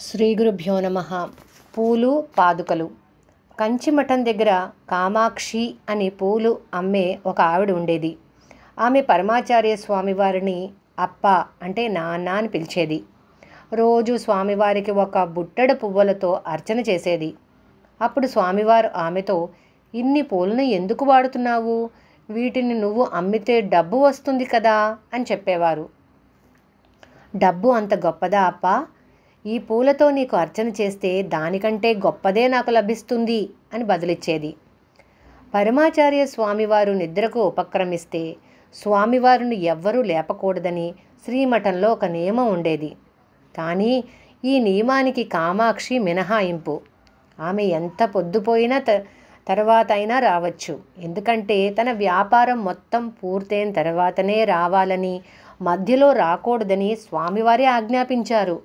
శ్రీ గురుభ్యో నమః. పూలు పాదుకలు. కంచిమఠం దగ్గర కామాక్షి అని పూలు అమ్మే ఒక ఆవిడ ఉండేది. ఆమె పరమాచార్య స్వామివారిని అప్ప అంటే నాన్న అని పిలిచేది. రోజు స్వామివారికి ఒక బుట్టెడు పువ్వులతో అర్చన చేసేది. అప్పుడు స్వామివారు ఆమెతో, ఇన్ని పూలను ఎందుకు వాడుతున్నావు? వీటిని నువ్వు అమ్మితే డబ్బు వస్తుంది కదా అని చెప్పేవారు. డబ్బు అంత గొప్పదా అప్ప? ఈ పూలతో నీకు అర్చన చేస్తే దానికంటే గొప్పదే నాకు లభిస్తుంది అని బదులిచ్చేది. పరమాచార్య స్వామివారు నిద్రకు ఉపక్రమిస్తే స్వామివారిని ఎవ్వరూ లేపకూడదని శ్రీమఠంలో ఒక నియమం ఉండేది. కానీ ఈ నియమానికి కామాక్షి మినహాయింపు. ఆమె ఎంత పొద్దుపోయినా తర్వాత అయినా రావచ్చు. ఎందుకంటే తన వ్యాపారం మొత్తం పూర్తయిన తర్వాతనే రావాలని, మధ్యలో రాకూడదని స్వామివారే ఆజ్ఞాపించారు.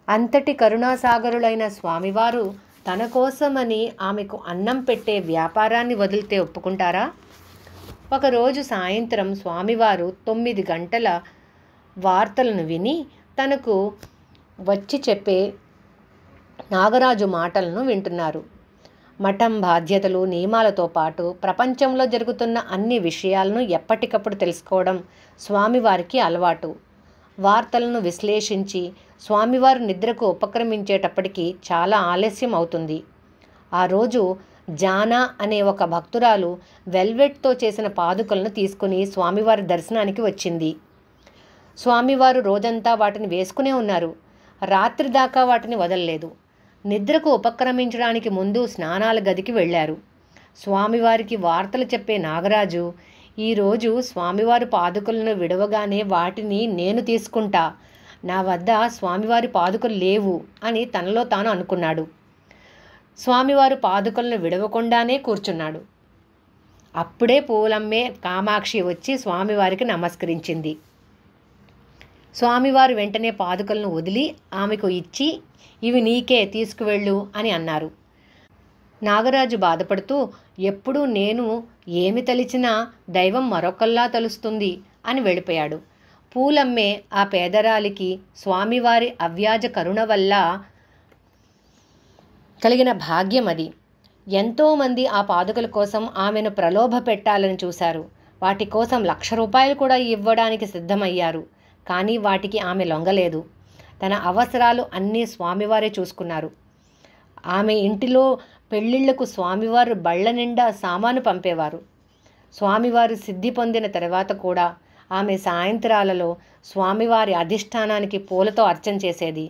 అంతటి కరుణాసాగరులైన స్వామివారు తన కోసమని ఆమెకు అన్నం పెట్టే వ్యాపారాన్ని వదిలితే ఒప్పుకుంటారా? ఒకరోజు సాయంత్రం స్వామివారు 9 గంటల వార్తలను విని తనకు వచ్చి చెప్పే నాగరాజు మాటలను వింటున్నారు. మఠం బాధ్యతలు, నియమాలతో పాటు ప్రపంచంలో జరుగుతున్న అన్ని విషయాలను ఎప్పటికప్పుడు తెలుసుకోవడం స్వామివారికి అలవాటు. వార్తలను విశ్లేషించి స్వామివారు నిద్రకు ఉపక్రమించేటప్పటికి చాలా ఆలస్యం అవుతుంది. ఆ రోజు జానా అనే ఒక భక్తురాలు వెల్వెట్తో చేసిన పాదుకలను తీసుకుని స్వామివారి దర్శనానికి వచ్చింది. స్వామివారు రోజంతా వాటిని వేసుకునే ఉన్నారు. రాత్రి దాకా వాటిని వదలలేదు. నిద్రకు ఉపక్రమించడానికి ముందు స్నానాల గదికి వెళ్ళారు. స్వామివారికి వార్తలు చెప్పే నాగరాజు, ఈరోజు స్వామివారి పాదుకలను విడవగానే వాటిని నేను తీసుకుంటా, నా వద్ద స్వామివారి పాదుకలు లేవు అని తనలో తాను అనుకున్నాడు. స్వామివారు పాదుకలను విడవకుండానే కూర్చున్నాడు. అప్పుడే పూలమ్మే కామాక్షి వచ్చి స్వామివారికి నమస్కరించింది. స్వామివారు వెంటనే పాదుకలను వదిలి ఆమెకు ఇచ్చి, ఇవి నీకే, తీసుకువెళ్ళు అని అన్నారు. నాగరాజు బాధపడుతూ, ఎప్పుడూ నేను ఏమి తలిచినా దైవం మరొకల్లా తలుస్తుంది అని వెళ్ళిపోయాడు. పూలమ్మే ఆ పేదరాలికి స్వామివారి అవ్యాజ కరుణ వల్ల కలిగిన భాగ్యం అది. ఎంతోమంది ఆ పాదుకల కోసం ఆమెను ప్రలోభ పెట్టాలని చూశారు. వాటి కోసం ₹1,00,000 కూడా ఇవ్వడానికి సిద్ధమయ్యారు. కానీ వాటికి ఆమె లొంగలేదు. తన అవసరాలు అన్నీ స్వామివారే చూసుకున్నారు. ఆమె ఇంటిలో పెళ్ళిళ్లకు స్వామివారు బళ్ళ నిండా సామాను పంపేవారు. స్వామివారు సిద్ధి పొందిన తర్వాత కూడా ఆమె సాయంత్రాలలో స్వామివారి అధిష్టానానికి పూలతో అర్చన చేసేది.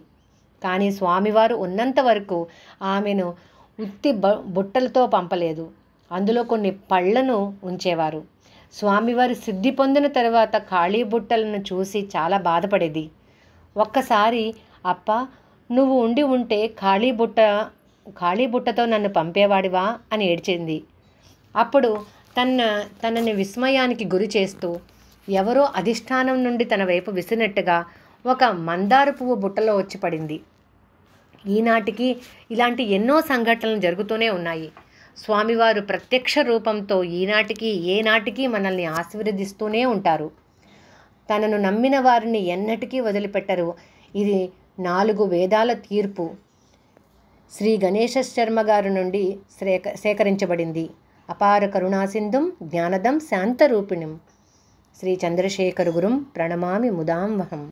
కానీ స్వామివారు ఉన్నంత వరకు ఆమెను ఉత్తి బుట్టలతో పంపలేదు. అందులో కొన్ని పళ్ళను ఉంచేవారు. స్వామివారి సిద్ధి పొందిన తర్వాత ఖాళీ బుట్టలను చూసి చాలా బాధపడేది. ఒక్కసారి, అప్ప, నువ్వు ఉండి ఉంటే ఖాళీ బుట్టతో నన్ను పంపేవాడివా అని ఏడ్చింది. అప్పుడు తనని విస్మయానికి గురి చేస్తూ ఎవరో అధిష్టానం నుండి తన వైపు విసినట్టుగా ఒక మందార పువ్వు బుట్టలో వచ్చి పడింది. ఈనాటికి ఇలాంటి ఎన్నో సంఘటనలు జరుగుతూనే ఉన్నాయి. స్వామివారు ప్రత్యక్ష రూపంతో ఈనాటికి ఏనాటికి మనల్ని ఆశీర్వదిస్తూనే ఉంటారు. తనను నమ్మిన వారిని ఎన్నటికీ వదిలిపెట్టరు. ఇది 4 వేదాల తీర్పు శ్రీ గణేశ శర్మ గారి నుండి సేకరించబడింది. అపార కరుణాసింధుం జ్ఞానదం శాంతరూపిణిం శ్రీ చంద్రశేఖర గురుం ప్రణమామి ముదాంవహం.